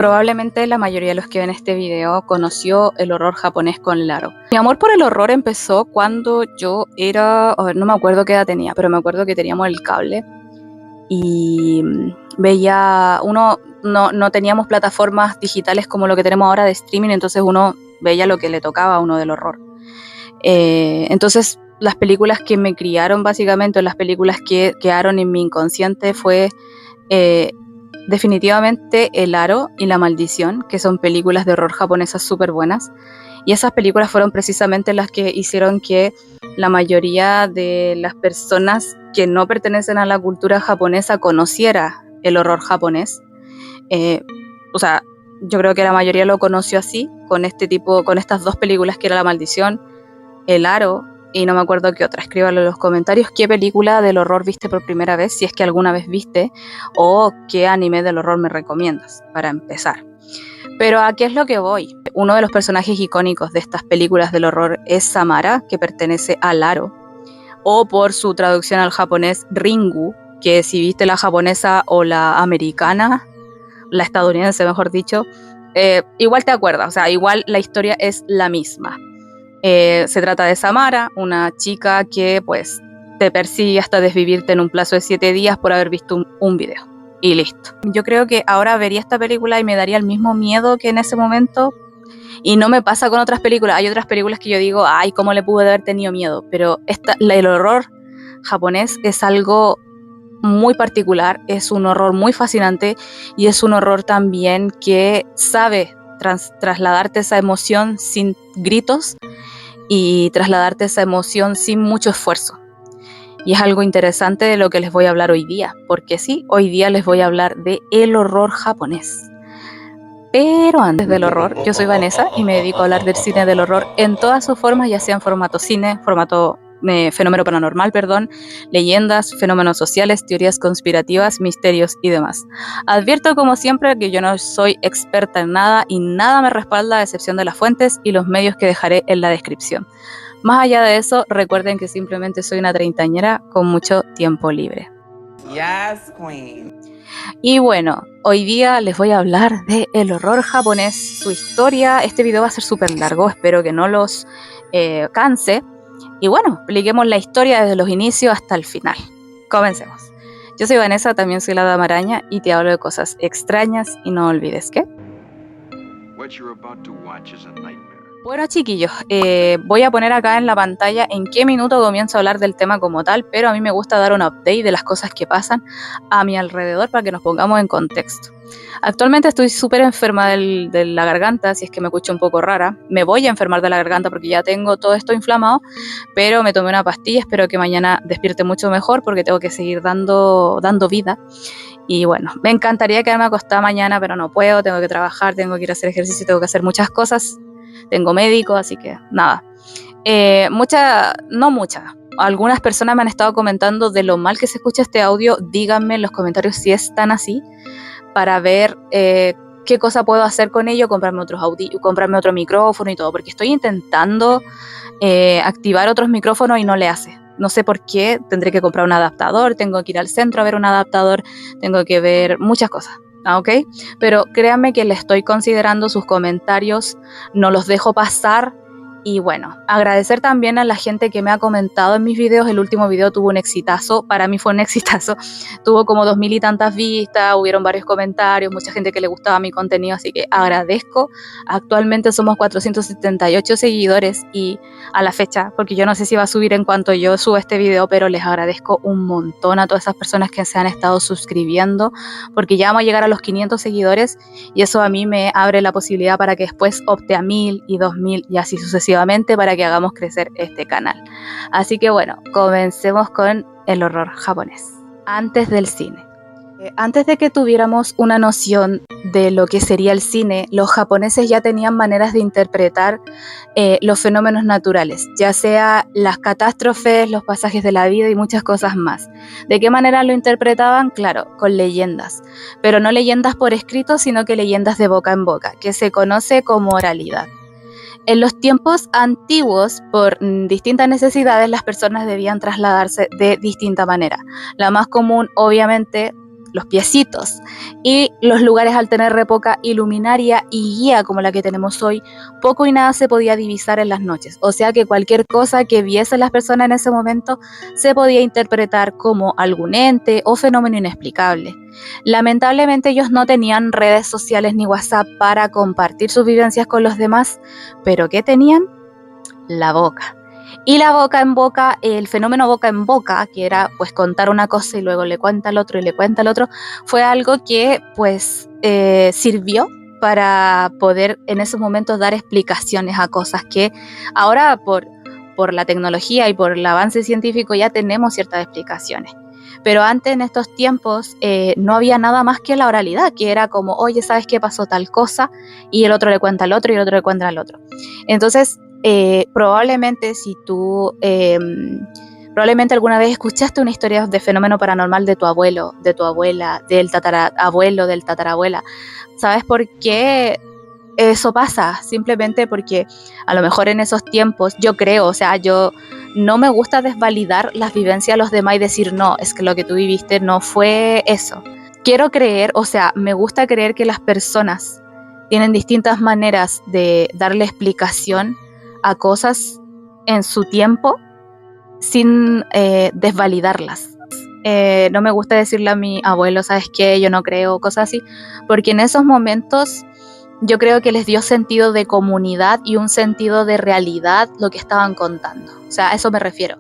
Probablemente la mayoría de los que ven este video conoció el horror japonés con Laro. Mi amor por el horror empezó cuando yo era, a ver, no me acuerdo qué edad tenía, pero me acuerdo que teníamos el cable y veía, no teníamos plataformas digitales como lo que tenemos ahora de streaming, entonces uno veía lo que le tocaba a uno del horror. Entonces las películas que me criaron básicamente, o las películas que quedaron en mi inconsciente fue definitivamente El Aro y La Maldición, que son películas de horror japonesas súper buenas. Y esas películas fueron precisamente las que hicieron que la mayoría de las personas que no pertenecen a la cultura japonesa conociera el horror japonés. O sea, yo creo que la mayoría lo conoció así, con estas dos películas que era La Maldición, El Aro, y no me acuerdo qué otra. Escríbalo en los comentarios qué película del horror viste por primera vez, si es que alguna vez viste, o qué anime del horror me recomiendas, para empezar. Pero ¿a qué es lo que voy? Uno de los personajes icónicos de estas películas del horror es Samara, que pertenece al Aro, o por su traducción al japonés Ringu, que si viste la japonesa o la americana, la estadounidense mejor dicho, igual te acuerdas, o sea, igual la historia es la misma. Se trata de Samara, una chica que pues te persigue hasta desvivirte en un plazo de 7 días por haber visto un video. Y listo. Yo creo que ahora vería esta película y me daría el mismo miedo que en ese momento. Y no me pasa con otras películas. Hay otras películas que yo digo, ay, ¿cómo le pude haber tenido miedo? Pero el horror japonés es algo muy particular, es un horror muy fascinante y es un horror también que sabe trasladarte esa emoción sin gritos y trasladarte esa emoción sin mucho esfuerzo. Y es algo interesante de lo que les voy a hablar hoy día, porque sí, hoy día les voy a hablar de el horror japonés. Pero antes del horror, yo soy Vanessa y me dedico a hablar del cine del horror en todas sus formas, ya sea en formato cine, formato fenómeno paranormal, leyendas, fenómenos sociales, teorías conspirativas, misterios y demás. Advierto como siempre que yo no soy experta en nada y nada me respalda a excepción de las fuentes y los medios que dejaré en la descripción. Más allá de eso, recuerden que simplemente soy una treintañera con mucho tiempo libre. Yes, queen. Y bueno, hoy día les voy a hablar de el horror japonés, su historia. Este video va a ser súper largo, espero que no los canse. Y bueno, expliquemos la historia desde los inicios hasta el final. Comencemos. Yo soy Vanessa, también soy la Dama Araña y te hablo de cosas extrañas y no olvides que... Bueno, chiquillos, voy a poner acá en la pantalla en qué minuto comienzo a hablar del tema como tal, pero a mí me gusta dar un update de las cosas que pasan a mi alrededor para que nos pongamos en contexto. Actualmente estoy súper enferma de la garganta, si es que me escucho un poco rara. Me voy a enfermar de la garganta porque ya tengo todo esto inflamado, pero me tomé una pastilla, espero que mañana despierte mucho mejor porque tengo que seguir dando vida. Y bueno, me encantaría quedarme acostada mañana, pero no puedo, tengo que trabajar, tengo que ir a hacer ejercicio, tengo que hacer muchas cosas. Tengo médico, así que nada. No muchas. Algunas personas me han estado comentando de lo mal que se escucha este audio. Díganme en los comentarios si es tan así, para ver qué cosa puedo hacer con ello, comprarme otro micrófono y todo, porque estoy intentando activar otros micrófonos y no le hace. No sé por qué, tendré que comprar un adaptador, tengo que ir al centro a ver un adaptador, tengo que ver muchas cosas. ¿Ok? Pero créanme que le estoy considerando sus comentarios, no los dejo pasar. Y bueno, agradecer también a la gente que me ha comentado en mis videos. El último video tuvo un exitazo, para mí fue un exitazo, tuvo como 2000 y tantas vistas, hubieron varios comentarios, mucha gente que le gustaba mi contenido, así que agradezco. Actualmente somos 478 seguidores y a la fecha, porque yo no sé si va a subir en cuanto yo suba este video, pero les agradezco un montón a todas esas personas que se han estado suscribiendo, porque ya vamos a llegar a los 500 seguidores y eso a mí me abre la posibilidad para que después opte a 1000 y 2000 y así sucesivamente, para que hagamos crecer este canal. Así que bueno, comencemos con el horror japonés. Antes del cine. Antes de que tuviéramos una noción de lo que sería el cine, los japoneses ya tenían maneras de interpretar los fenómenos naturales, ya sea las catástrofes, los pasajes de la vida y muchas cosas más. ¿De qué manera lo interpretaban? Claro, con leyendas, pero no leyendas por escrito, sino que leyendas de boca en boca, que se conoce como oralidad. En los tiempos antiguos, por distintas necesidades, las personas debían trasladarse de distinta manera. La más común, obviamente, los piecitos, y los lugares al tener re poca iluminaria y guía como la que tenemos hoy, poco y nada se podía divisar en las noches, o sea que cualquier cosa que viesen las personas en ese momento se podía interpretar como algún ente o fenómeno inexplicable. Lamentablemente ellos no tenían redes sociales ni WhatsApp para compartir sus vivencias con los demás, pero ¿qué tenían? La boca. Y la boca en boca, el fenómeno boca en boca, que era pues contar una cosa y luego le cuenta al otro y le cuenta al otro, fue algo que pues sirvió para poder en esos momentos dar explicaciones a cosas que ahora por la tecnología y por el avance científico ya tenemos ciertas explicaciones. Pero antes, en estos tiempos, no había nada más que la oralidad, que era como, oye, ¿sabes qué pasó tal cosa? Y el otro le cuenta al otro y el otro le cuenta al otro. Entonces, probablemente si tú, probablemente alguna vez escuchaste una historia de fenómeno paranormal de tu abuelo, de tu abuela, del tatarabuelo, del tatarabuela. ¿Sabes por qué eso pasa? Simplemente porque a lo mejor en esos tiempos, yo creo, o sea, yo no me gusta desvalidar las vivencias de los demás y decir, no, es que lo que tú viviste no fue eso. Quiero creer, o sea, me gusta creer que las personas tienen distintas maneras de darle explicación a cosas en su tiempo sin desvalidarlas. No me gusta decirle a mi abuelo, ¿sabes qué? Yo no creo, cosas así, porque en esos momentos yo creo que les dio sentido de comunidad y un sentido de realidad lo que estaban contando. O sea, a eso me refiero.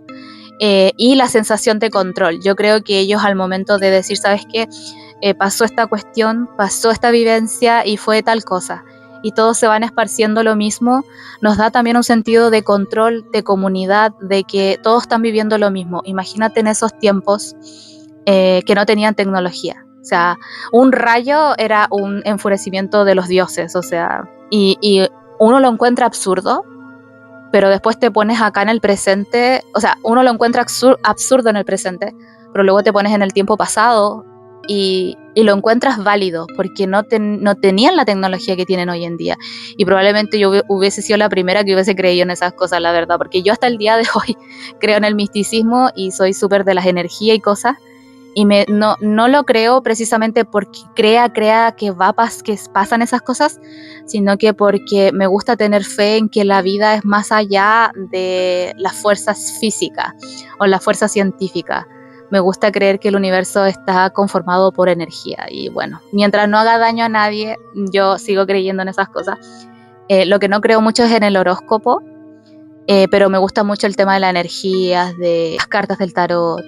Y la sensación de control. Yo creo que ellos al momento de decir, ¿sabes qué? Pasó esta cuestión, pasó esta vivencia y fue tal cosa. Y todos se van esparciendo lo mismo, nos da también un sentido de control, de comunidad, de que todos están viviendo lo mismo. Imagínate en esos tiempos que no tenían tecnología. O sea, un rayo era un enfurecimiento de los dioses, o sea, y uno lo encuentra absurdo, pero después te pones acá en el presente, o sea, uno lo encuentra absurdo en el presente, pero luego te pones en el tiempo pasado y lo encuentras válido, porque no tenían la tecnología que tienen hoy en día. Y probablemente yo hubiese sido la primera que hubiese creído en esas cosas, la verdad, porque yo hasta el día de hoy creo en el misticismo y soy súper de las energías y cosas, y no lo creo precisamente porque crea que pasan esas cosas, sino que porque me gusta tener fe en que la vida es más allá de las fuerzas físicas o la fuerza científica. Me gusta creer que el universo está conformado por energía y bueno, mientras no haga daño a nadie, yo sigo creyendo en esas cosas. Lo que no creo mucho es en el horóscopo, pero me gusta mucho el tema de las energías, de las cartas del tarot,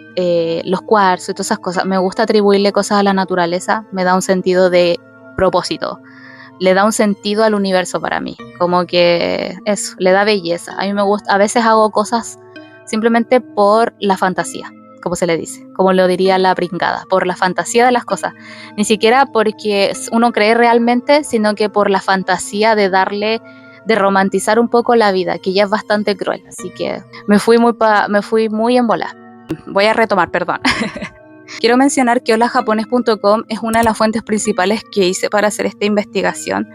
los cuarzos y todas esas cosas. Me gusta atribuirle cosas a la naturaleza, me da un sentido de propósito, le da un sentido al universo para mí, como que eso, le da belleza. A mí me gusta, a veces hago cosas simplemente por la fantasía, como se le dice, como lo diría la pringada, por la fantasía de las cosas, ni siquiera porque uno cree realmente, sino que por la fantasía de romantizar un poco la vida, que ya es bastante cruel, así que me fui muy en bola. Voy a retomar, perdón. Quiero mencionar que holajapones.com es una de las fuentes principales que hice para hacer esta investigación.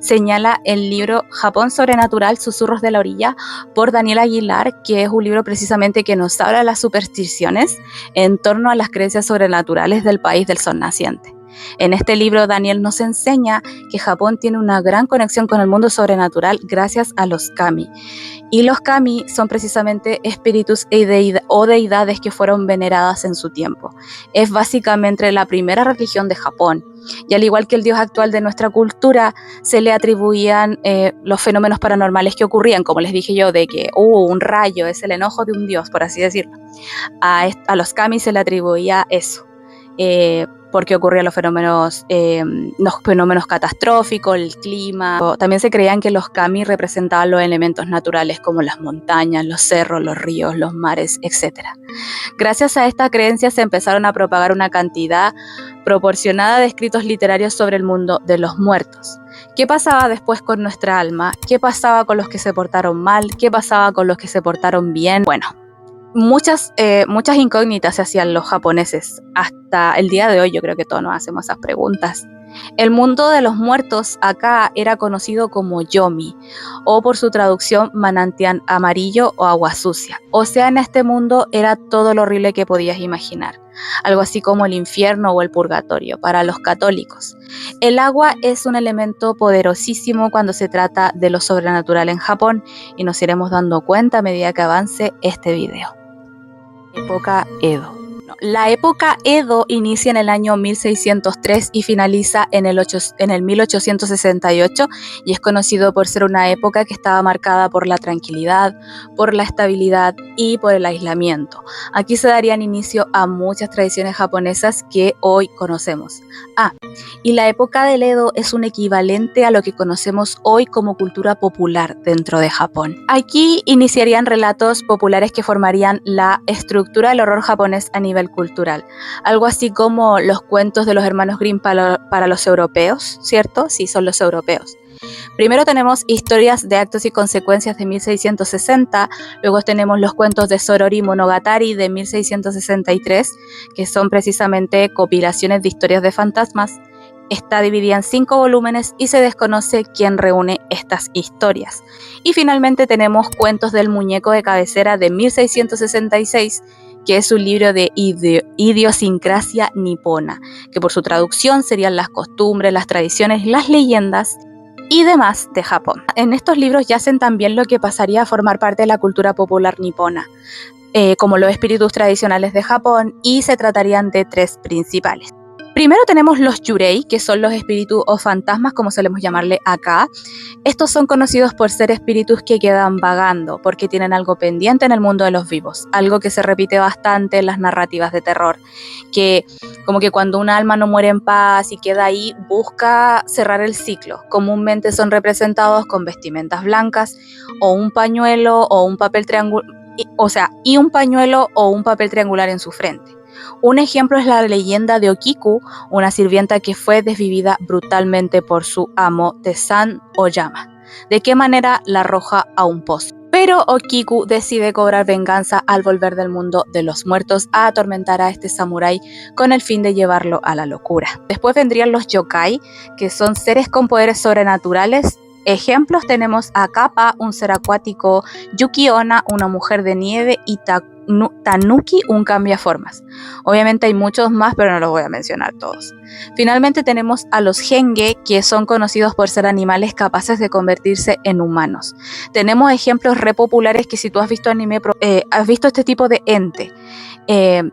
Señala el libro Japón Sobrenatural, Susurros de la Orilla, por Daniel Aguilar, que es un libro precisamente que nos habla de las supersticiones en torno a las creencias sobrenaturales del país del sol naciente. En este libro, Daniel nos enseña que Japón tiene una gran conexión con el mundo sobrenatural gracias a los kami. Y los kami son precisamente espíritus o deidades que fueron veneradas en su tiempo. Es básicamente la primera religión de Japón. Y al igual que el dios actual de nuestra cultura, se le atribuían los fenómenos paranormales que ocurrían, como les dije yo, de que un rayo es el enojo de un dios, por así decirlo. A los kami se le atribuía eso. Porque ocurrían los fenómenos catastróficos, el clima. También se creían que los kami representaban los elementos naturales como las montañas, los cerros, los ríos, los mares, etc. Gracias a esta creencia se empezaron a propagar una cantidad proporcionada de escritos literarios sobre el mundo de los muertos. ¿Qué pasaba después con nuestra alma? ¿Qué pasaba con los que se portaron mal? ¿Qué pasaba con los que se portaron bien? Bueno, muchas incógnitas se hacían los japoneses. Hasta el día de hoy yo creo que todos nos hacemos esas preguntas. El mundo de los muertos acá era conocido como Yomi, o por su traducción manantial amarillo o agua sucia. O sea, en este mundo era todo lo horrible que podías imaginar, algo así como el infierno o el purgatorio para los católicos. El agua es un elemento poderosísimo cuando se trata de lo sobrenatural en Japón, y nos iremos dando cuenta a medida que avance este video. Época Edo. La época Edo inicia en el año 1603 y finaliza en el 1868, y es conocido por ser una época que estaba marcada por la tranquilidad, por la estabilidad y por el aislamiento. Aquí se darían inicio a muchas tradiciones japonesas que hoy conocemos. Y la época del Edo es un equivalente a lo que conocemos hoy como cultura popular dentro de Japón. Aquí iniciarían relatos populares que formarían la estructura del horror japonés a nivel cultural. Algo así como los cuentos de los hermanos Grimm para los europeos, ¿cierto? Sí, son los europeos. Primero tenemos historias de actos y consecuencias de 1660, luego tenemos los cuentos de Sorori Monogatari de 1663, que son precisamente compilaciones de historias de fantasmas. Está dividida en 5 volúmenes y se desconoce quién reúne estas historias. Y finalmente tenemos Cuentos del muñeco de cabecera de 1666, que es un libro de idiosincrasia nipona, que por su traducción serían las costumbres, las tradiciones, las leyendas y demás de Japón. En estos libros yacen también lo que pasaría a formar parte de la cultura popular nipona, como los espíritus tradicionales de Japón, y se tratarían de 3 principales. Primero tenemos los yurei, que son los espíritus o fantasmas, como solemos llamarle acá. Estos son conocidos por ser espíritus que quedan vagando, porque tienen algo pendiente en el mundo de los vivos, algo que se repite bastante en las narrativas de terror, que como que cuando un alma no muere en paz y queda ahí, busca cerrar el ciclo. Comúnmente son representados con vestimentas blancas, o un pañuelo, o un papel triangular, y un pañuelo o un papel triangular en su frente. Un ejemplo es la leyenda de Okiku, una sirvienta que fue desvivida brutalmente por su amo Tesan Oyama. ¿De qué manera? La arroja a un pozo. Pero Okiku decide cobrar venganza al volver del mundo de los muertos a atormentar a este samurái con el fin de llevarlo a la locura. Después vendrían los yokai, que son seres con poderes sobrenaturales. Ejemplos tenemos a Kappa, un ser acuático, Yuki-onna, una mujer de nieve, y Tanuki, un cambiaformas. Obviamente hay muchos más, pero no los voy a mencionar todos. Finalmente tenemos a los Genge, que son conocidos por ser animales capaces de convertirse en humanos. Tenemos ejemplos re populares que si tú has visto anime, has visto este tipo de ente.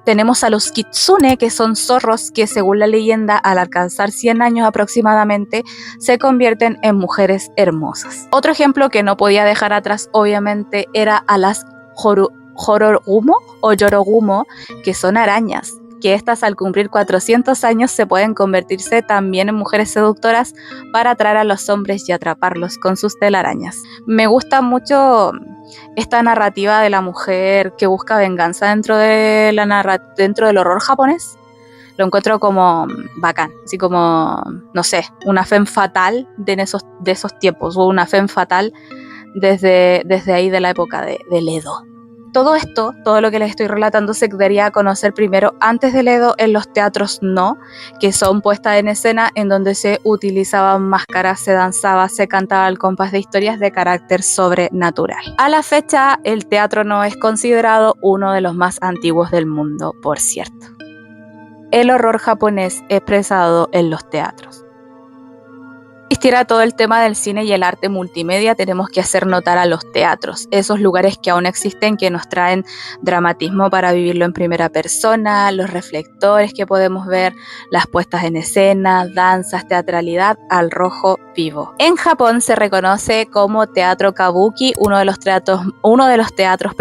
Tenemos a los Kitsune, que son zorros que, según la leyenda, al alcanzar 100 años aproximadamente, se convierten en mujeres hermosas. Otro ejemplo que no podía dejar atrás, obviamente, era a las Jorogumo o Yorogumo, que son arañas, que estas al cumplir 400 años se pueden convertirse también en mujeres seductoras para atraer a los hombres y atraparlos con sus telarañas. Me gusta mucho esta narrativa de la mujer que busca venganza dentro del horror japonés. Lo encuentro como bacán, así como, no sé, una femme fatale de esos tiempos, o una femme fatale desde ahí de la época del Edo. Todo esto, todo lo que les estoy relatando, se daría a conocer primero antes del Edo en los teatros no, que son puestas en escena en donde se utilizaban máscaras, se danzaba, se cantaba al compás de historias de carácter sobrenatural. A la fecha, el teatro no es considerado uno de los más antiguos del mundo, por cierto. El horror japonés expresado en los teatros. Si existiera todo el tema del cine y el arte multimedia, tenemos que hacer notar a los teatros, esos lugares que aún existen, que nos traen dramatismo para vivirlo en primera persona, los reflectores que podemos ver, las puestas en escena, danzas, teatralidad al rojo vivo. En Japón se reconoce como teatro kabuki, uno de los teatros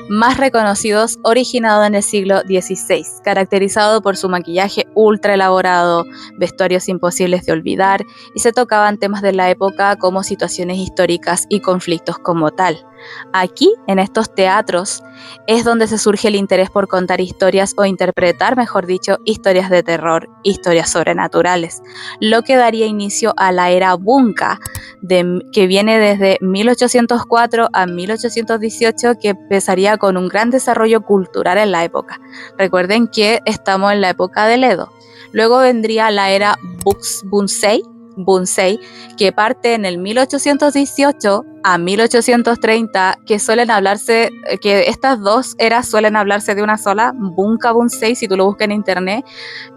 más reconocidos, originado en el siglo XVI, caracterizado por su maquillaje ultra elaborado, vestuarios imposibles de olvidar, y se tocaban temas de la época como situaciones históricas y conflictos como tal. Aquí, en estos teatros, es donde se surge el interés por contar historias, o interpretar, mejor dicho, historias de terror, historias sobrenaturales, lo que daría inicio a la era Bunka, que viene desde 1804 a 1818, que empezaría con un gran desarrollo cultural en la época. Recuerden que estamos en la época del Edo. Luego vendría la era Bunsei, que parte en el 1818 a 1830, que estas dos eras suelen hablarse de una sola, Bunka Bunsei, si tú lo buscas en internet.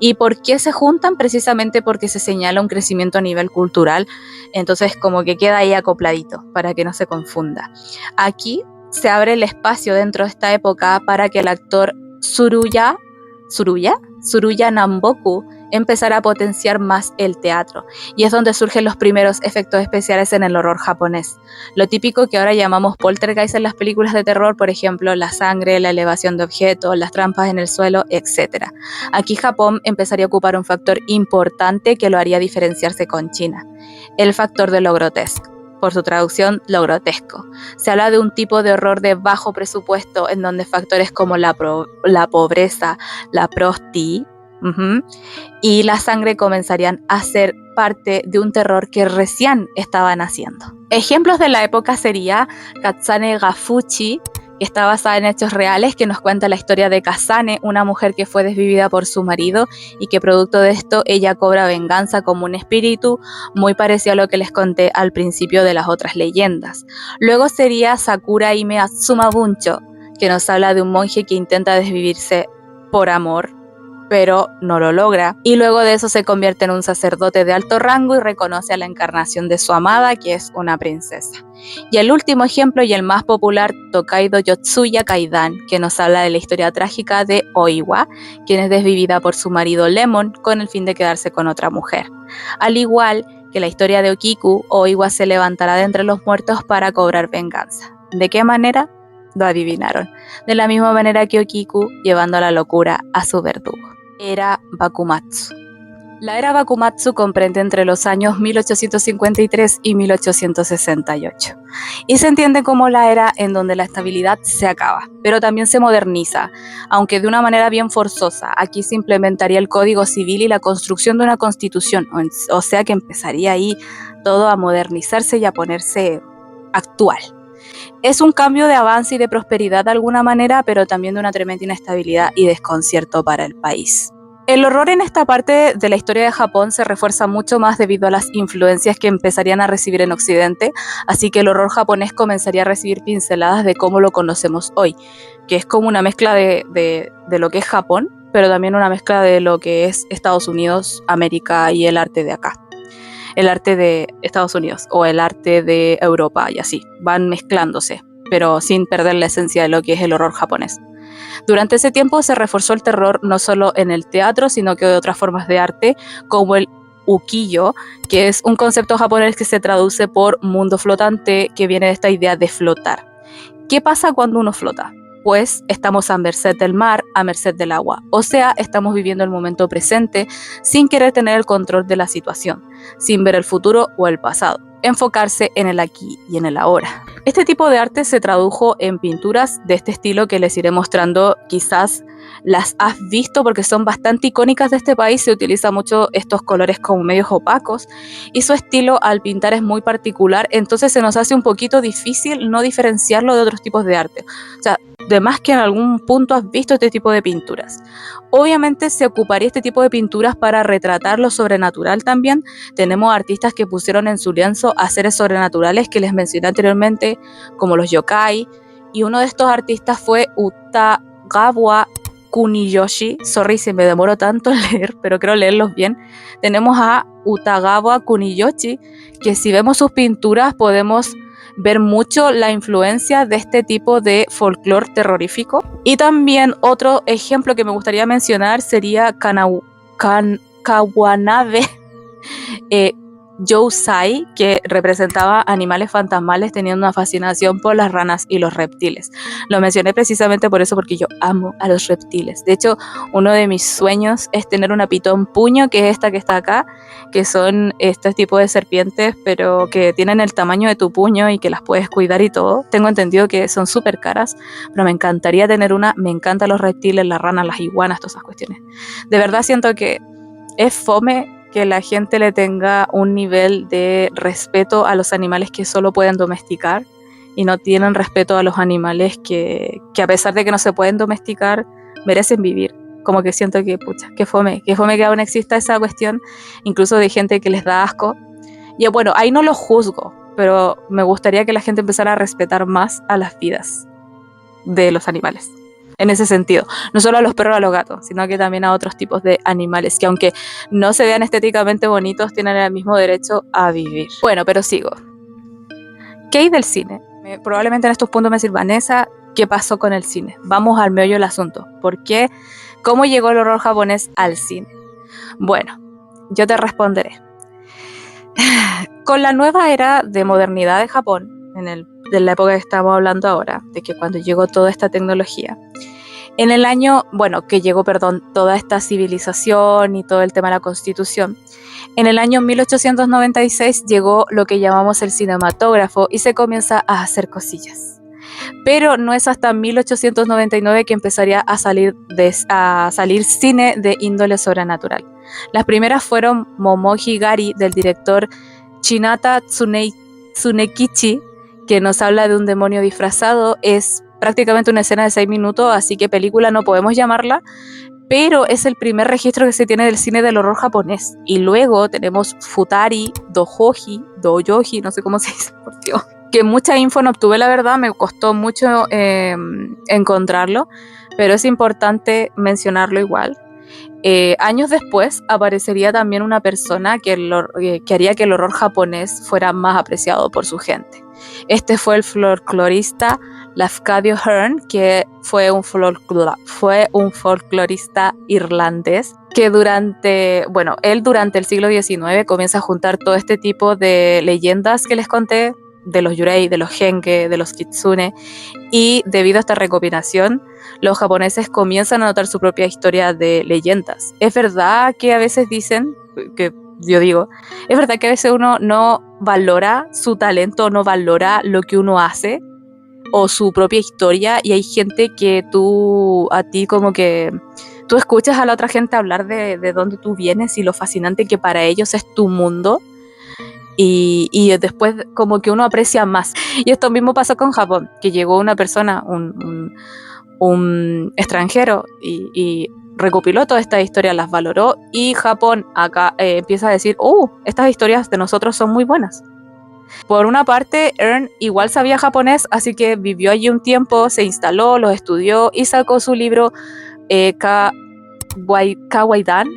¿Y por qué se juntan? Precisamente porque se señala un crecimiento a nivel cultural, entonces como que queda ahí acopladito, para que no se confunda. Aquí se abre el espacio dentro de esta época para que el actor Tsuruya Namboku empezara a potenciar más el teatro, y es donde surgen los primeros efectos especiales en el horror japonés. Lo típico que ahora llamamos poltergeist en las películas de terror, por ejemplo, la sangre, la elevación de objetos, las trampas en el suelo, etc. Aquí Japón empezaría a ocupar un factor importante que lo haría diferenciarse con China: el factor de lo grotesco. Por su traducción, lo grotesco. Se habla de un tipo de horror de bajo presupuesto en donde factores como la pobreza, la prosti y la sangre comenzarían a ser parte de un terror que recién estaban haciendo. Ejemplos de la época sería Katsane ga Fuchi, que está basada en hechos reales, que nos cuenta la historia de Kazane, una mujer que fue desvivida por su marido y que producto de esto ella cobra venganza como un espíritu, muy parecido a lo que les conté al principio de las otras leyendas. Luego sería Sakura Hime Atsuma Buncho, que nos habla de un monje que intenta desvivirse por amor, pero no lo logra, y luego de eso se convierte en un sacerdote de alto rango y reconoce a la encarnación de su amada, que es una princesa. Y el último ejemplo y el más popular, Tokaido Yotsuya Kaidan, que nos habla de la historia trágica de Oiwa, quien es desvivida por su marido Lemon con el fin de quedarse con otra mujer. Al igual que la historia de Okiku, Oiwa se levantará de entre los muertos para cobrar venganza. ¿De qué manera? Lo adivinaron. De la misma manera que Okiku, llevando a la locura a su verdugo. Era Bakumatsu. La era Bakumatsu comprende entre los años 1853 y 1868 y se entiende como la era en donde la estabilidad se acaba, pero también se moderniza, aunque de una manera bien forzosa. Aquí se implementaría el Código Civil y la construcción de una constitución, o sea que empezaría ahí todo a modernizarse y a ponerse actual. Es un cambio de avance y de prosperidad de alguna manera, pero también de una tremenda inestabilidad y desconcierto para el país. El horror en esta parte de la historia de Japón se refuerza mucho más debido a las influencias que empezarían a recibir en Occidente, así que el horror japonés comenzaría a recibir pinceladas de cómo lo conocemos hoy, que es como una mezcla de lo que es Japón, pero también una mezcla de lo que es Estados Unidos, América y el arte de acá. El arte de Estados Unidos o el arte de Europa y así, van mezclándose, pero sin perder la esencia de lo que es el horror japonés. Durante ese tiempo se reforzó el terror no solo en el teatro, sino que de otras formas de arte, como el ukiyo, que es un concepto japonés que se traduce por mundo flotante, que viene de esta idea de flotar. ¿Qué pasa cuando uno flota? Pues estamos a merced del mar, a merced del agua. O sea, estamos viviendo el momento presente sin querer tener el control de la situación, sin ver el futuro o el pasado. Enfocarse en el aquí y en el ahora. Este tipo de arte se tradujo en pinturas de este estilo que les iré mostrando. Quizás las has visto porque son bastante icónicas de este país. Se utiliza mucho estos colores como medios opacos y su estilo al pintar es muy particular, entonces se nos hace un poquito difícil no diferenciarlo de otros tipos de arte. O sea, de más que en algún punto has visto este tipo de pinturas. Obviamente se ocuparía este tipo de pinturas para retratar lo sobrenatural también. Tenemos artistas que pusieron en su lienzo a seres sobrenaturales que les mencioné anteriormente, como los yokai, y uno de estos artistas fue Utagawa Kuniyoshi. Sorry si me demoro tanto en leer, pero creo leerlos bien. Tenemos a Utagawa Kuniyoshi, que si vemos sus pinturas podemos ver mucho la influencia de este tipo de folclore terrorífico. Y también otro ejemplo que me gustaría mencionar sería Kawanabe Yousai, que representaba animales fantasmales teniendo una fascinación por las ranas y los reptiles. Lo mencioné precisamente por eso, porque yo amo a los reptiles. De hecho, uno de mis sueños es tener una pitón puño, que es esta que está acá, que son estos tipos de serpientes, pero que tienen el tamaño de tu puño y que las puedes cuidar y todo. Tengo entendido que son súper caras, pero me encantaría tener una. Me encantan los reptiles, las ranas, las iguanas, todas esas cuestiones. De verdad siento que es fome que la gente le tenga un nivel de respeto a los animales que solo pueden domesticar y no tienen respeto a los animales que a pesar de que no se pueden domesticar, merecen vivir. como que siento que, pucha, que fome que aún exista esa cuestión, incluso de gente que les da asco. Y bueno, ahí no lo juzgo, pero me gustaría que la gente empezara a respetar más a las vidas de los animales. En ese sentido, no solo a los perros o a los gatos, sino que también a otros tipos de animales que aunque no se vean estéticamente bonitos, tienen el mismo derecho a vivir. Bueno, pero sigo. ¿Qué hay del cine? Probablemente en estos puntos me sirva Vanessa, ¿qué pasó con el cine? Vamos al meollo del asunto. ¿Por qué? ¿Cómo llegó el horror japonés al cine? Bueno, yo te responderé. Con la nueva era de modernidad de Japón, de la época que estamos hablando ahora, de que cuando llegó toda esta tecnología, en el año, que llegó, toda esta civilización y todo el tema de la constitución, en el año 1896 llegó lo que llamamos el cinematógrafo y se comienza a hacer cosillas. Pero no es hasta 1899 que empezaría a salir cine de índole sobrenatural. Las primeras fueron Momoji Gari, del director Shinata Tsunekichi, que nos habla de un demonio disfrazado. Es prácticamente una escena de 6 minutos, así que película no podemos llamarla, pero es el primer registro que se tiene del cine del horror japonés. Y luego tenemos Futari, Doyoji, no sé cómo se dice, por Dios, que mucha info no obtuve, la verdad, me costó mucho encontrarlo, pero es importante mencionarlo igual. Años después aparecería también una persona que haría que el horror japonés fuera más apreciado por su gente. Este fue el folclorista Lafcadio Hearn, que fue un folclorista irlandés que durante el siglo XIX comienza a juntar todo este tipo de leyendas que les conté, de los yurei, de los genge, de los kitsune, y debido a esta recopilación, los japoneses comienzan a notar su propia historia de leyendas. Es verdad que a veces dicen, que yo digo, es verdad que a veces uno no valora su talento, no valora lo que uno hace o su propia historia, y hay gente que tú escuchas a la otra gente hablar de dónde tú vienes y lo fascinante que para ellos es tu mundo. Y después como que uno aprecia más. Y esto mismo pasó con Japón, que llegó una persona, un extranjero, y recopiló toda esta historia, las valoró, y Japón acá empieza a decir, estas historias de nosotros son muy buenas. Por una parte, Earn igual sabía japonés, así que vivió allí un tiempo, se instaló, los estudió y sacó su libro Kawaidan,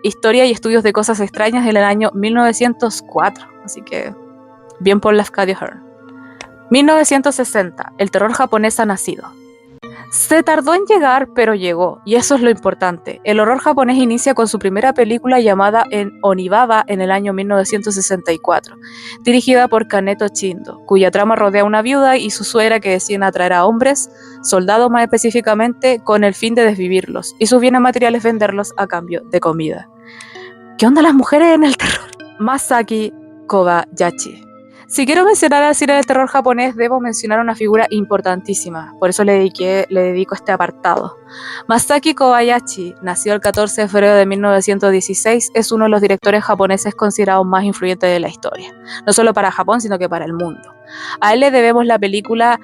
Historia y Estudios de Cosas Extrañas, en el año 1904. Así que bien por Lafcadio Hearn. 1960. El terror japonés ha nacido. Se tardó en llegar, pero llegó, y eso es lo importante. El horror japonés inicia con su primera película llamada Onibaba en el año 1964, dirigida por Kaneto Shindo, cuya trama rodea a una viuda y su suegra que deciden atraer a hombres, soldados más específicamente, con el fin de desvivirlos, y sus bienes materiales venderlos a cambio de comida. ¿Qué onda las mujeres en el terror? Masaki Kobayashi. Si quiero mencionar al cine del terror japonés, debo mencionar una figura importantísima, por eso le dedico este apartado. Masaki Kobayashi, nació el 14 de febrero de 1916, es uno de los directores japoneses considerados más influyentes de la historia, no solo para Japón, sino que para el mundo. A él le debemos la película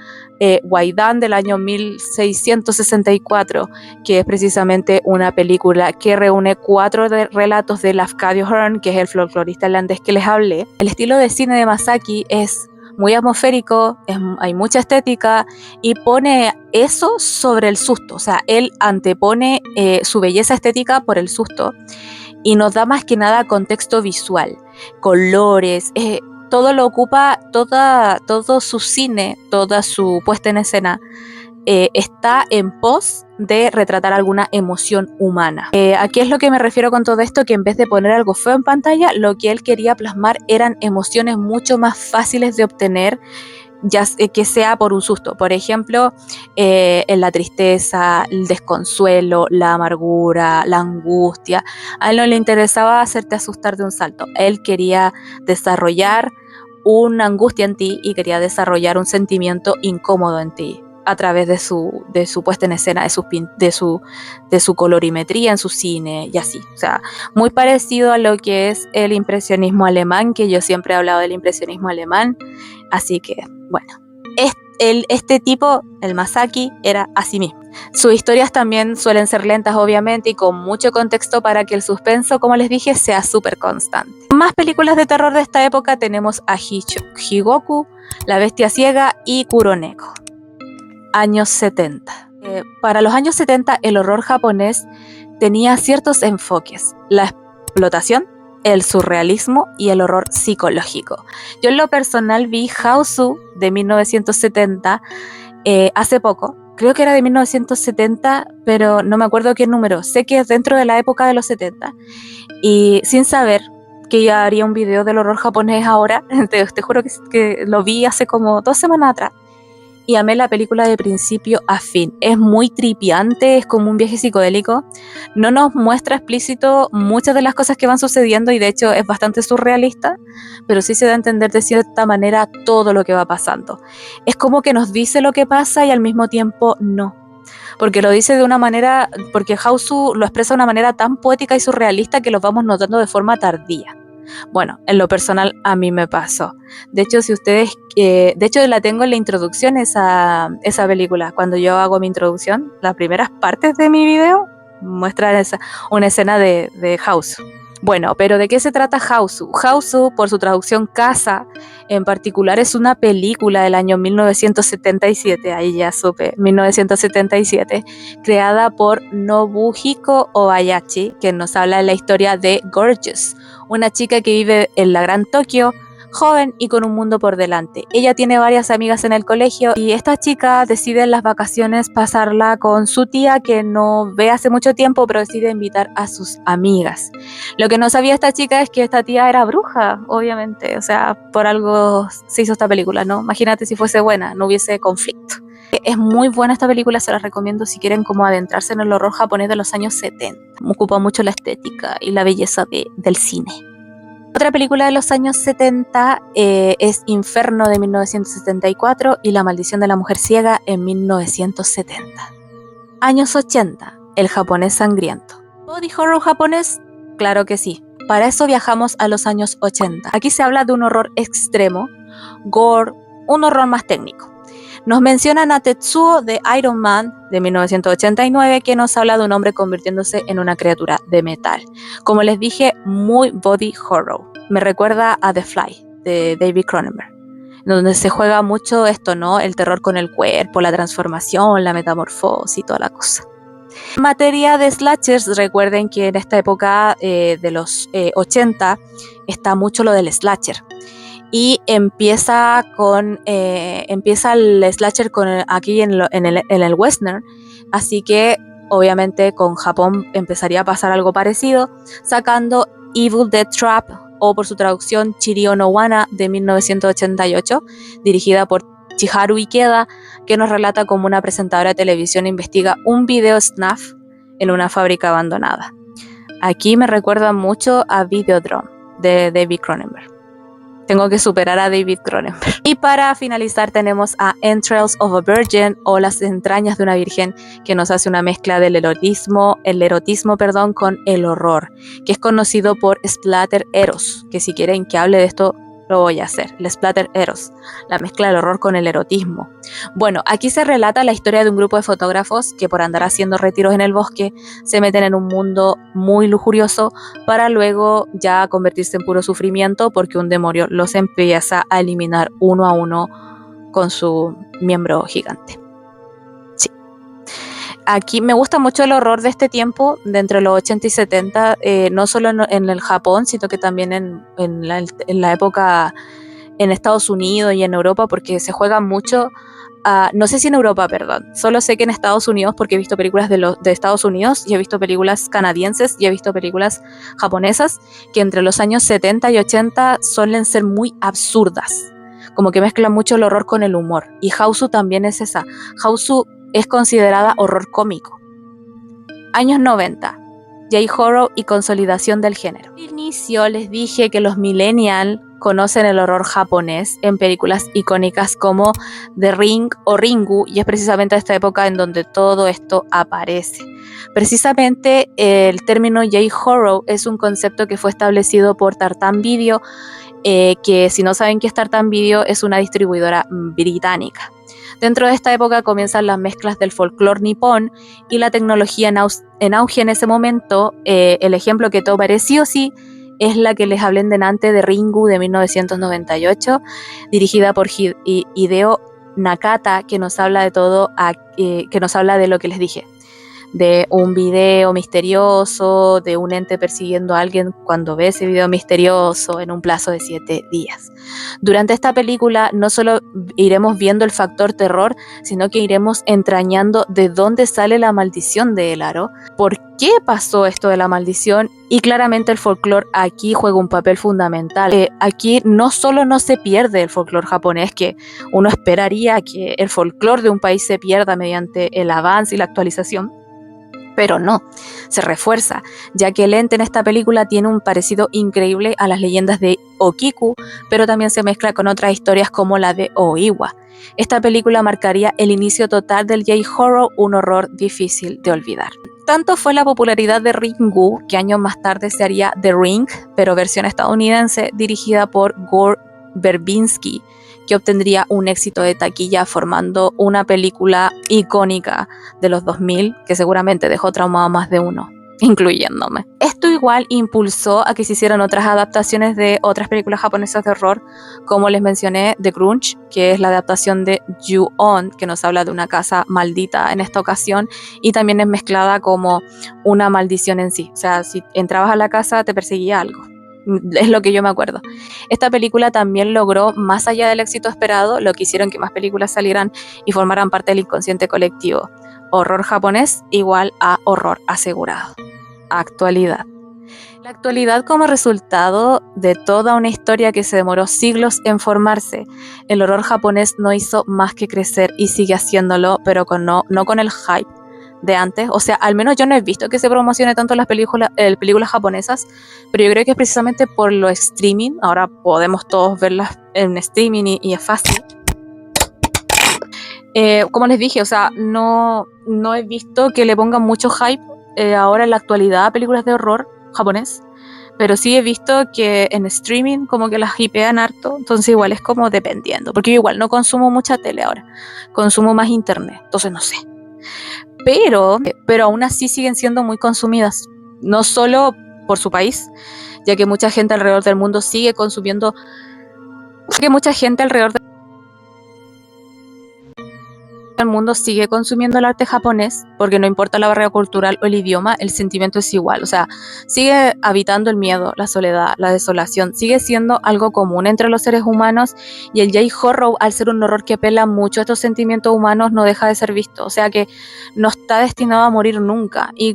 Waidan del año 1664, que es precisamente una película que reúne 4 relatos de Lafcadio Hearn, que es el folclorista irlandés que les hablé. El estilo de cine de Masaki es muy atmosférico, hay mucha estética y pone eso sobre el susto. O sea, él antepone su belleza estética por el susto y nos da más que nada contexto visual, colores, todo lo ocupa, todo su cine, toda su puesta en escena está en pos de retratar alguna emoción humana. ¿A qué es lo que me refiero con todo esto? Que en vez de poner algo feo en pantalla, lo que él quería plasmar eran emociones mucho más fáciles de obtener, ya que sea por un susto. Por ejemplo, en la tristeza, el desconsuelo, la amargura, la angustia. A él no le interesaba hacerte asustar de un salto. Él quería desarrollar una angustia en ti y quería desarrollar un sentimiento incómodo en ti a través de su puesta en escena, de su colorimetría en su cine y así. O sea, muy parecido a lo que es el impresionismo alemán, que yo siempre he hablado del impresionismo alemán. Así que, bueno, Este tipo, el Masaki, era así mismo. Sus historias también suelen ser lentas, obviamente, y con mucho contexto para que el suspenso, como les dije, sea súper constante. Más películas de terror de esta época tenemos a Higoku, La Bestia Ciega y Kuroneko. Años 70. Para los años 70, el horror japonés tenía ciertos enfoques: la explotación, el surrealismo y el horror psicológico. Yo en lo personal vi Hausu de 1970 hace poco. Creo que era de 1970, pero no me acuerdo qué número. Sé que es dentro de la época de los 70. Y sin saber que ya haría un video del horror japonés ahora, te juro que lo vi hace como 2 semanas atrás. Y amé la película de principio a fin. Es muy tripiante, es como un viaje psicodélico. No nos muestra explícito muchas de las cosas que van sucediendo y de hecho es bastante surrealista, pero sí se da a entender de cierta manera todo lo que va pasando. Es como que nos dice lo que pasa y al mismo tiempo no. Porque lo dice de una manera, porque Hausu lo expresa de una manera tan poética y surrealista que lo vamos notando de forma tardía. Bueno, en lo personal a mí me pasó. De hecho, si ustedes, de hecho la tengo en la introducción esa película. Cuando yo hago mi introducción, las primeras partes de mi video muestran una escena de Hausu. Bueno, pero ¿de qué se trata Hausu? Hausu, por su traducción casa, en particular es una película del año 1977, ahí ya supe, 1977, creada por Nobuhiko Obayashi, que nos habla de la historia de Gorgeous, una chica que vive en la gran Tokio, joven y con un mundo por delante. Ella tiene varias amigas en el colegio y esta chica decide en las vacaciones pasarla con su tía que no ve hace mucho tiempo, pero decide invitar a sus amigas. Lo que no sabía esta chica es que esta tía era bruja, obviamente, o sea, por algo se hizo esta película, ¿no? Imagínate si fuese buena, no hubiese conflicto. Es muy buena esta película, se la recomiendo si quieren como adentrarse en el horror japonés de los años 70. Me ocupa mucho la estética y la belleza del cine. Otra película de los años 70 es Inferno de 1974 y La Maldición de la Mujer Ciega en 1970. Años 80, El japonés sangriento. ¿Body horror japonés? Claro que sí. Para eso viajamos a los años 80. Aquí se habla de un horror extremo, gore, un horror más técnico. Nos mencionan a Tetsuo de Iron Man de 1989, que nos habla de un hombre convirtiéndose en una criatura de metal. Como les dije, muy body horror. Me recuerda a The Fly de David Cronenberg, donde se juega mucho esto, ¿no? El terror con el cuerpo, la transformación, la metamorfosis y toda la cosa. En materia de slashers, recuerden que en esta época de los 80 está mucho lo del slasher. Y empieza el slasher aquí en el western, así que obviamente con Japón empezaría a pasar algo parecido, sacando Evil Dead Trap, o por su traducción Chirio no Wana de 1988, dirigida por Chiharu Ikeda, que nos relata cómo una presentadora de televisión investiga un video snuff en una fábrica abandonada. Aquí me recuerda mucho a Videodrome de David Cronenberg. Tengo que superar a David Cronenberg. Y para finalizar tenemos a Entrails of a Virgin, o Las entrañas de una virgen, que nos hace una mezcla del erotismo con el horror, que es conocido por Splatter Eros, que si quieren que hable de esto lo voy a hacer. El Splatter Eros, la mezcla del horror con el erotismo. Bueno, aquí se relata la historia de un grupo de fotógrafos que por andar haciendo retiros en el bosque se meten en un mundo muy lujurioso para luego ya convertirse en puro sufrimiento porque un demonio los empieza a eliminar uno a uno con su miembro gigante. Sí. Aquí me gusta mucho el horror de este tiempo, de entre los 80 y 70, no solo en el Japón, sino que también en la época en Estados Unidos y en Europa, porque se juega mucho, no sé si en Europa, perdón, solo sé que en Estados Unidos, porque he visto películas de Estados Unidos, y he visto películas canadienses, y he visto películas japonesas, que entre los años 70 y 80 suelen ser muy absurdas, como que mezclan mucho el horror con el humor, y Hausu también es esa. Hausu es considerada horror cómico. Años 90, J-horror y consolidación del género. Al inicio les dije que los millennials conocen el horror japonés en películas icónicas como The Ring o Ringu, y es precisamente esta época en donde todo esto aparece. Precisamente el término J-horror es un concepto que fue establecido por Tartan Video que si no saben qué es Tartan Video, es una distribuidora británica. Dentro de esta época comienzan las mezclas del folclore nipón y la tecnología en auge en ese momento. El ejemplo que todo parecido sí es la que les hablé delante de Ringu de 1998, dirigida por Hideo Nakata, que nos habla de todo, que nos habla de lo que les dije, de un video misterioso, de un ente persiguiendo a alguien cuando ve ese video misterioso en un plazo de 7 días. Durante esta película no solo iremos viendo el factor terror, sino que iremos entrañando de dónde sale la maldición de El Aro, por qué pasó esto de la maldición, y claramente el folclore aquí juega un papel fundamental. Aquí no solo no se pierde el folclore japonés, que uno esperaría que el folclore de un país se pierda mediante el avance y la actualización, pero no, se refuerza, ya que el ente en esta película tiene un parecido increíble a las leyendas de Okiku, pero también se mezcla con otras historias como la de Oiwa. Esta película marcaría el inicio total del J-Horror, un horror difícil de olvidar. Tanto fue la popularidad de Ringu, que años más tarde se haría The Ring, pero versión estadounidense, dirigida por Gore Verbinski, que obtendría un éxito de taquilla formando una película icónica de los 2000 que seguramente dejó traumado a más de uno, incluyéndome. Esto igual impulsó a que se hicieran otras adaptaciones de otras películas japonesas de horror, como les mencioné, The Grudge, que es la adaptación de Ju-On, que nos habla de una casa maldita en esta ocasión, y también es mezclada como una maldición en sí. O sea, si entrabas a la casa te perseguía algo. Es lo que yo me acuerdo. Esta película también logró, más allá del éxito esperado, lo que hicieron que más películas salieran y formaran parte del inconsciente colectivo. Horror japonés igual a horror asegurado. Actualidad. La actualidad, como resultado de toda una historia que se demoró siglos en formarse, el horror japonés no hizo más que crecer y sigue haciéndolo, pero no con el hype de antes. O sea, al menos yo no he visto que se promocione tanto las películas japonesas, pero yo creo que es precisamente por lo streaming. Ahora podemos todos verlas en streaming y es fácil. Como les dije, o sea, no he visto que le pongan mucho hype ahora en la actualidad a películas de horror japonés, pero sí he visto que en streaming como que las hypean harto, entonces igual es como dependiendo, porque yo igual no consumo mucha tele ahora, consumo más internet, entonces no sé. Pero aún así siguen siendo muy consumidas, no solo por su país, ya que mucha gente alrededor del mundo sigue consumiendo, el mundo sigue consumiendo el arte japonés, porque no importa la barrera cultural o el idioma, el sentimiento es igual. O sea, sigue habitando el miedo, la soledad, la desolación, sigue siendo algo común entre los seres humanos, y el J-Horror, al ser un horror que apela mucho a estos sentimientos humanos, no deja de ser visto. O sea que no está destinado a morir nunca, y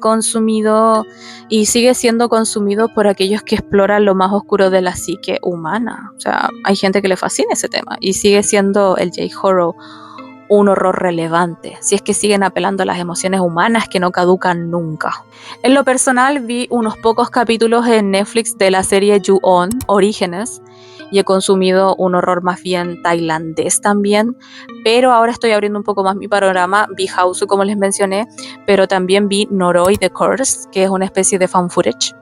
sigue siendo consumido por aquellos que exploran lo más oscuro de la psique humana. O sea, hay gente que le fascina ese tema, y sigue siendo el J-Horror un horror relevante, si es que siguen apelando a las emociones humanas que no caducan nunca. En lo personal vi unos pocos capítulos en Netflix de la serie Ju-On, Orígenes, y he consumido un horror más bien tailandés también, pero ahora estoy abriendo un poco más mi panorama. Vi Hausu, como les mencioné, pero también vi Noroi The Curse, que es una especie de found footage,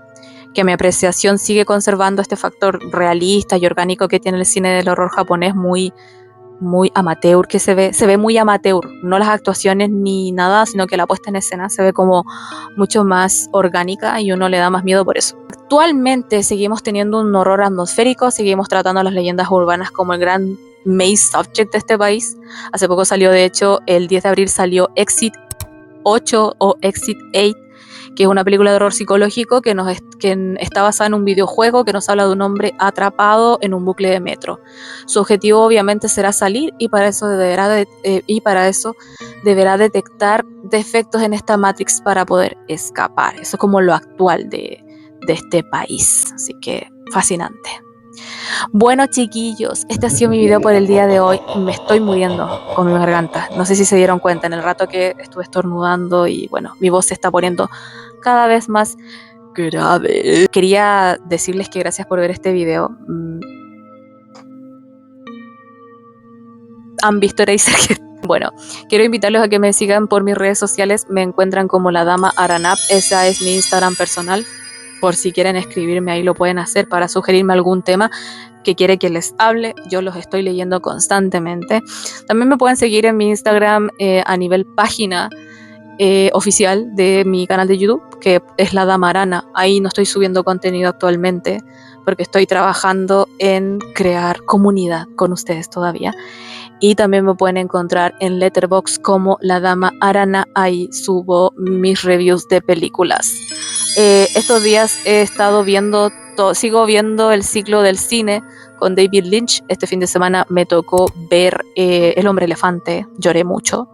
que mi apreciación sigue conservando este factor realista y orgánico que tiene el cine del horror japonés, muy amateur, que se ve muy amateur, no las actuaciones ni nada, sino que la puesta en escena se ve como mucho más orgánica y uno le da más miedo por eso. Actualmente seguimos teniendo un horror atmosférico, seguimos tratando a las leyendas urbanas como el gran main subject de este país. Hace poco salió, de hecho, el 10 de abril salió Exit 8 o Exit 8, que es una película de horror psicológico que está basada en un videojuego que nos habla de un hombre atrapado en un bucle de metro. Su objetivo obviamente será salir, y para eso deberá detectar defectos en esta Matrix para poder escapar. Eso es como lo actual de este país, así que fascinante. Bueno, chiquillos, este ha sido mi video por el día de hoy. Me estoy muriendo con mi garganta. No sé si se dieron cuenta en el rato que estuve estornudando, y bueno, mi voz se está poniendo cada vez más grave. Quería decirles que gracias por ver este video. ¿Han visto Eraserhead? Bueno, quiero invitarlos a que me sigan por mis redes sociales. Me encuentran como la Dama Aranap. Esa es mi Instagram personal. Por si quieren escribirme, ahí lo pueden hacer para sugerirme algún tema que quiere que les hable. Yo los estoy leyendo constantemente. También me pueden seguir en mi Instagram a nivel página oficial de mi canal de YouTube, que es La Dama Arana. Ahí no estoy subiendo contenido actualmente porque estoy trabajando en crear comunidad con ustedes todavía. Y también me pueden encontrar en Letterboxd como La Dama Arana. Ahí subo mis reviews de películas. Estos días he estado viendo, sigo viendo el ciclo del cine con David Lynch. Este fin de semana me tocó ver El Hombre Elefante, lloré mucho.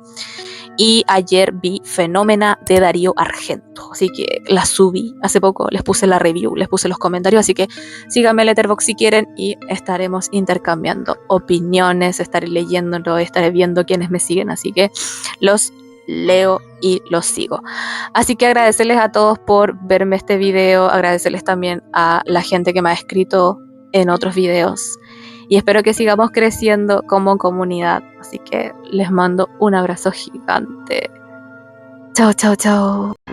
Y ayer vi Fenómena de Darío Argento, así que la subí hace poco, les puse la review, les puse los comentarios, así que síganme en Letterboxd si quieren y estaremos intercambiando opiniones, estaré leyéndolo, estaré viendo quiénes me siguen, así que los leo y los sigo. Así que agradecerles a todos por verme este video, agradecerles también a la gente que me ha escrito en otros videos. Y espero que sigamos creciendo como comunidad. Así que les mando un abrazo gigante. Chao, chao, chao.